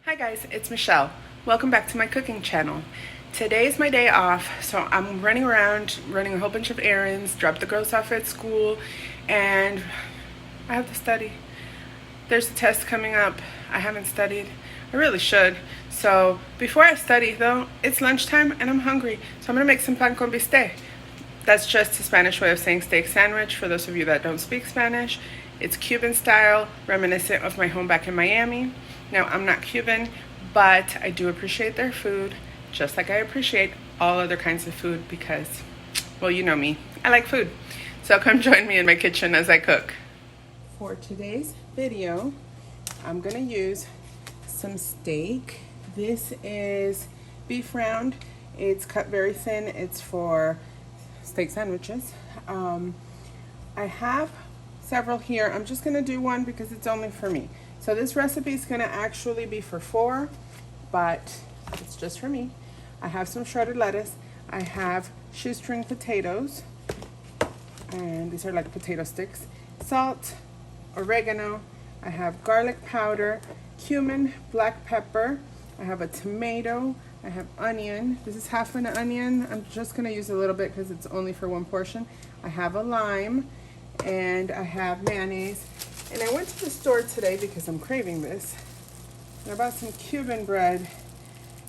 Hi guys, it's Michelle. Welcome back to my cooking channel. Today is my day off, so I'm running around, running a whole bunch of errands, drop the girls off at school, and I have to study. There's a test coming up. I haven't studied. I really should. So before I study though, it's lunchtime and I'm hungry. So I'm gonna make some pan con bistec. That's just a Spanish way of saying steak sandwich for those of you that don't speak Spanish. It's Cuban style, reminiscent of my home back in Miami. Now, I'm not Cuban, but I do appreciate their food, just like I appreciate all other kinds of food because, well, you know me, I like food. So come join me in my kitchen as I cook. For today's video, I'm gonna use some steak. This is beef round. It's cut very thin. It's for steak sandwiches. I have several here. I'm just gonna do one because it's only for me. So this recipe is gonna actually be for 4, but it's just for me. I have some shredded lettuce. I have shoestring potatoes, and these are like potato sticks. Salt, oregano. I have garlic powder, cumin, black pepper. I have a tomato. I have onion. This is half an onion. I'm just gonna use a little bit because it's only for one portion. I have a lime, and I have mayonnaise. And I went to the store today because I'm craving this. And I bought some Cuban bread,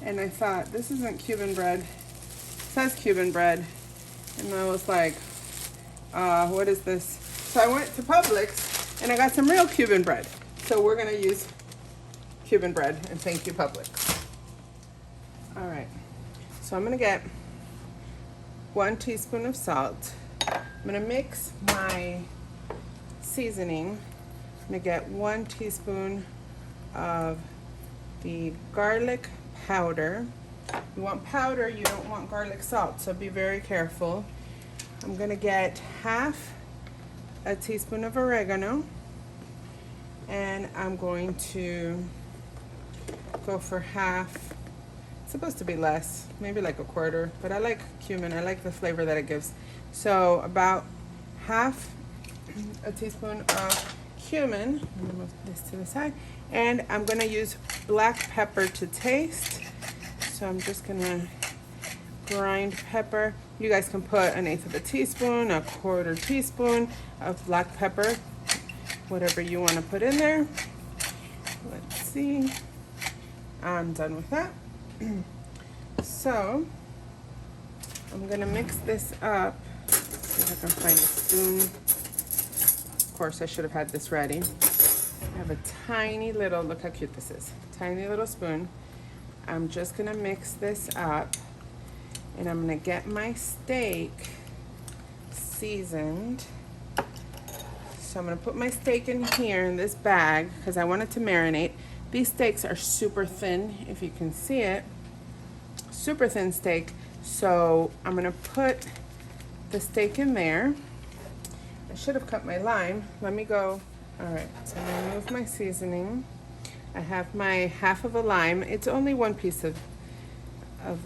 and I thought, this isn't Cuban bread. It says Cuban bread. And I was like, what is this? So I went to Publix, and I got some real Cuban bread. So we're gonna use Cuban bread, and thank you, Publix. All right, so I'm gonna get 1 teaspoon of salt. I'm gonna mix my seasoning. I'm gonna get 1 teaspoon of the garlic powder. You want powder, you don't want garlic salt, so be very careful. I'm gonna get half a teaspoon of oregano, and I'm going to go for half. It's supposed to be less, maybe like a quarter, but I like cumin. I like the flavor that it gives. So about half a teaspoon of cumin. I'm gonna move this to the side, and I'm gonna use black pepper to taste. So I'm just gonna grind pepper. You guys can put 1/8 of a teaspoon, 1/4 teaspoon of black pepper, whatever you want to put in there. Let's see. I'm done with that. So I'm gonna mix this up. See if I can find a spoon. Of course, I should have had this ready. I have a tiny little, look how cute this is, tiny little spoon. I'm just gonna mix this up, and I'm gonna get my steak seasoned. So I'm gonna put my steak in here in this bag because I want it to marinate. These steaks are super thin, if you can see it. Super thin steak. So I'm gonna put the steak in there. I should have cut my lime. Let me go. All right, so I'm gonna move my seasoning. I have my half of a lime. It's only 1 piece of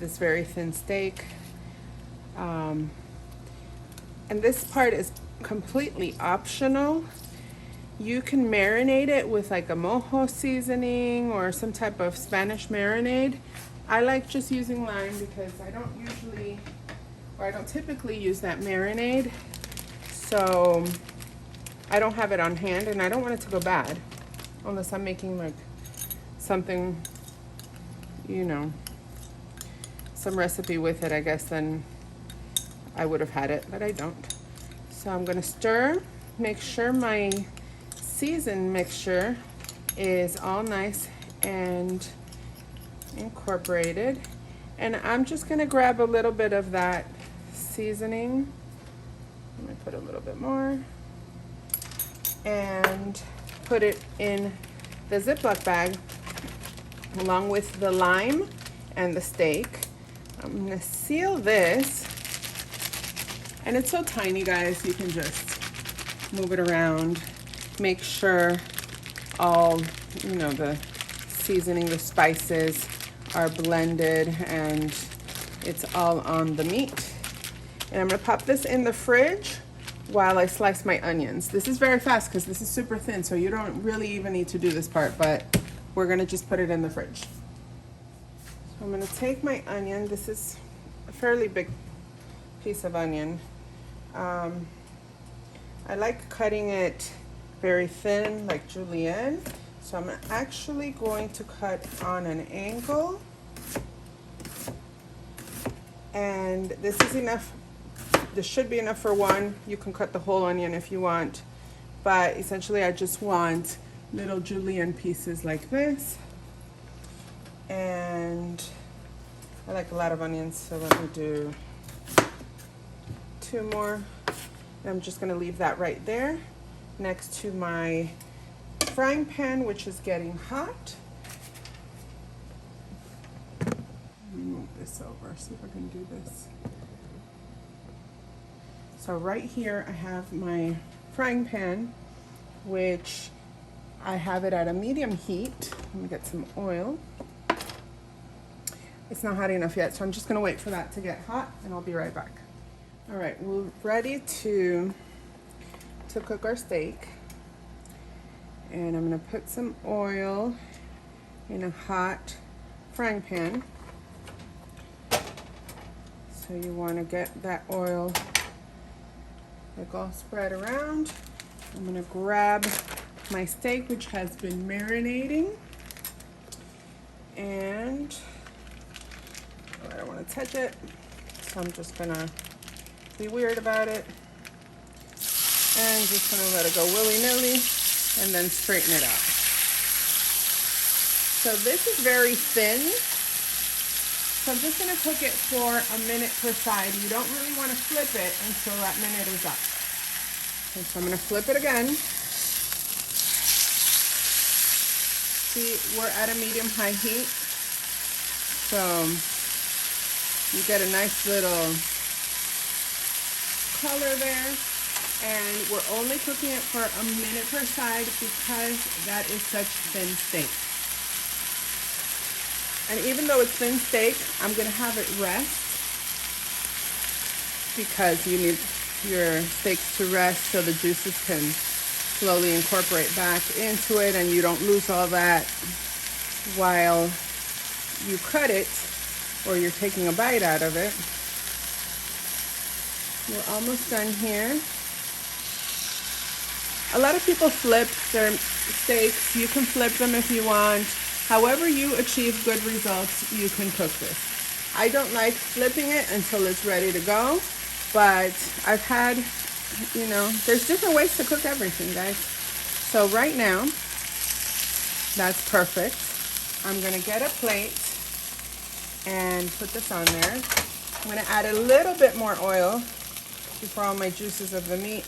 this very thin steak. And this part is completely optional. You can marinate it with like a mojo seasoning or some type of Spanish marinade. I like just using lime because I don't typically use that marinade. So I don't have it on hand, and I don't want it to go bad unless I'm making like something, you know, some recipe with it, I guess, then I would have had it, but I don't. So I'm gonna stir, make sure my seasoned mixture is all nice and incorporated. And I'm just gonna grab a little bit of that seasoning. Let me put a little bit more and put it in the Ziploc bag along with the lime and the steak. I'm gonna seal this, and it's so tiny, guys, you can just move it around. Make sure all, you know, the seasoning, the spices are blended and it's all on the meat. And I'm gonna pop this in the fridge while I slice my onions. This is very fast because this is super thin, so you don't really even need to do this part, but we're gonna just put it in the fridge. So I'm gonna take my onion. This is a fairly big piece of onion. I like cutting it very thin like Juliana. So I'm actually going to cut on an angle. And this is enough. This should be enough for one. You can cut the whole onion if you want. But essentially I just want little julienne pieces like this. And I like a lot of onions, so let me do 2 more. And I'm just gonna leave that right there next to my frying pan, which is getting hot. Let me move this over, see if I can do this. So right here I have my frying pan, which I have it at a medium heat. Let me get some oil. It's not hot enough yet, so I'm just gonna wait for that to get hot and I'll be right back. All right, we're ready to cook our steak. And I'm gonna put some oil in a hot frying pan. So you wanna get that oil like all spread around. I'm gonna grab my steak, which has been marinating. And I don't wanna touch it. So I'm just gonna be weird about it. And just gonna let it go willy-nilly. And then straighten it out. So this is very thin. So I'm just gonna cook it for a minute per side. You don't really wanna flip it until that minute is up. Okay, so I'm gonna flip it again. See, we're at a medium-high heat. So you get a nice little color there. And we're only cooking it for a minute per side because that is such thin steak. And even though it's thin steak, I'm gonna have it rest because you need your steaks to rest so the juices can slowly incorporate back into it and you don't lose all that while you cut it or you're taking a bite out of it. We're almost done here. A lot of people flip their steaks. You can flip them if you want. However you achieve good results, you can cook this. I don't like flipping it until it's ready to go, but I've had, you know, there's different ways to cook everything, guys. So right now, that's perfect. I'm gonna get a plate and put this on there. I'm gonna add a little bit more oil before all my juices of the meat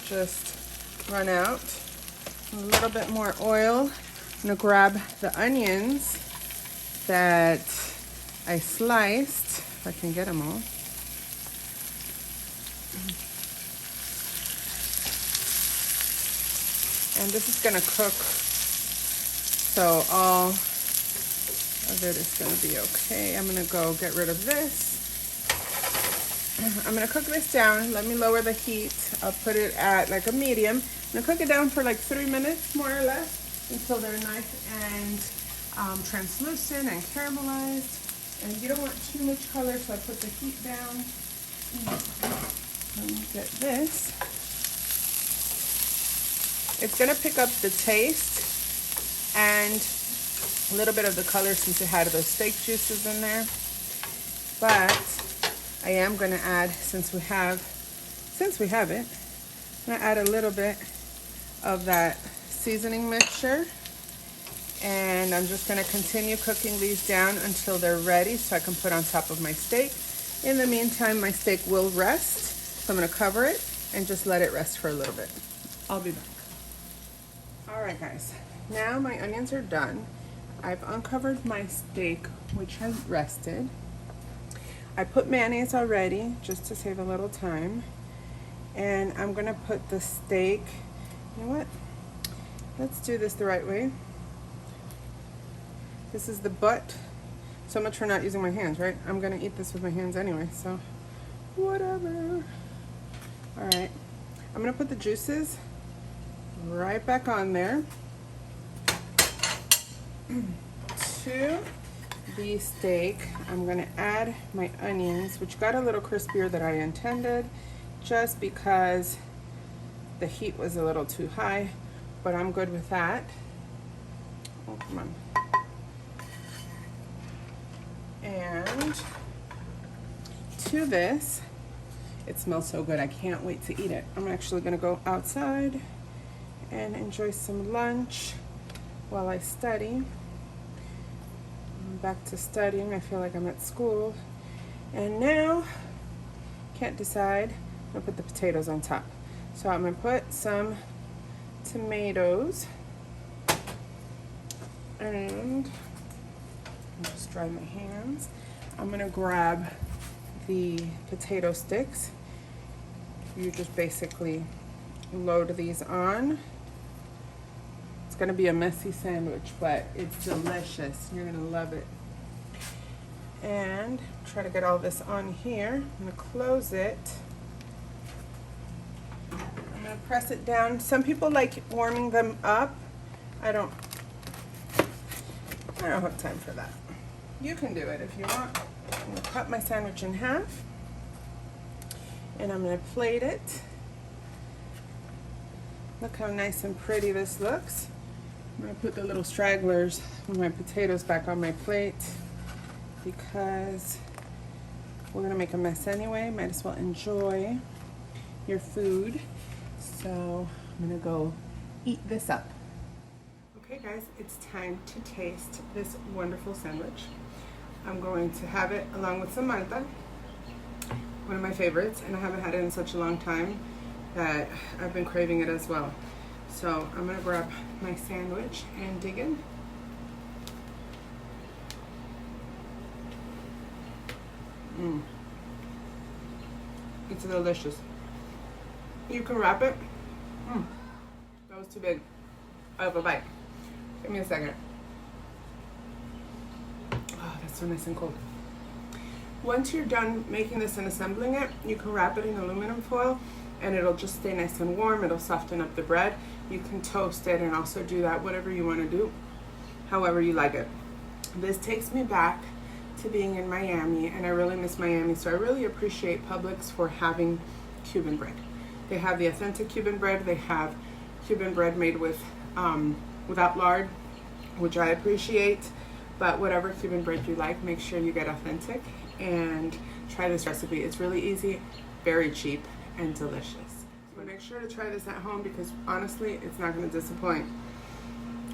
just run out. A little bit more oil. I'm gonna grab the onions that I sliced, if I can get them all. And this is gonna cook, so all of it is gonna be okay. I'm gonna go get rid of this. I'm gonna cook this down. Let me lower the heat. I'll put it at like a medium. I'm gonna cook it down for like 3 minutes, more or less, until they're nice and translucent and caramelized. And you don't want too much color, so I put the heat down. Let me get this. It's gonna pick up the taste and a little bit of the color since it had those steak juices in there. But I am gonna add, since we have it, I'm gonna add a little bit of that seasoning mixture. And I'm just gonna continue cooking these down until they're ready so I can put on top of my steak. In the meantime, my steak will rest. So I'm gonna cover it and just let it rest for a little bit. I'll be back. All right, guys, now my onions are done. I've uncovered my steak, which has rested. I put mayonnaise already, just to save a little time. And I'm gonna put the steak, you know what? Let's do this the right way. This is the butt. So much for not using my hands, right? I'm gonna eat this with my hands anyway, so whatever. All right, I'm gonna put the juices right back on there. To Bistec, I'm gonna add my onions, which got a little crispier than I intended, just because the heat was a little too high, but I'm good with that. Oh, come on. And to this, it smells so good, I can't wait to eat it. I'm actually gonna go outside and enjoy some lunch while I study. I'm back to studying, I feel like I'm at school. And now, can't decide, I'm gonna put the potatoes on top. So I'm gonna put some tomatoes, and I'll just dry my hands. I'm gonna grab the potato sticks. You just basically load these on. It's gonna be a messy sandwich, but it's delicious. You're gonna love it. And try to get all this on here. I'm gonna close it. I'm gonna press it down. Some people like warming them up. I don't have time for that. You can do it if you want. I'm gonna cut my sandwich in half, and I'm gonna plate it. Look how nice and pretty this looks. I'm gonna put the little stragglers of my potatoes back on my plate because we're gonna make a mess anyway. Might as well enjoy your food. So I'm gonna go eat this up. Okay guys, it's time to taste this wonderful sandwich. I'm going to have it along with some malta, one of my favorites, and I haven't had it in such a long time that I've been craving it as well. So I'm gonna grab my sandwich and dig in. It's delicious. You can wrap it. That was too big. I have a bite. Give me a second. Oh, that's so nice and cold. Once you're done making this and assembling it, you can wrap it in aluminum foil and it'll just stay nice and warm. It'll soften up the bread. You can toast it and also do that, whatever you want to do, however you like it. This takes me back to being in Miami, and I really miss Miami, so I really appreciate Publix for having Cuban bread. They have the authentic Cuban bread. They have Cuban bread made with without lard, which I appreciate. But whatever Cuban bread you like, make sure you get authentic and try this recipe. It's really easy, very cheap, and delicious. So make sure to try this at home because honestly, it's not going to disappoint.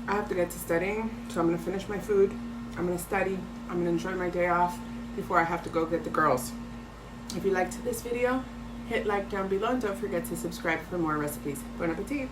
I have to get to studying, so I'm going to finish my food. I'm going to study. I'm going to enjoy my day off before I have to go get the girls. If you liked this video, hit like down below and don't forget to subscribe for more recipes. Bon appetit!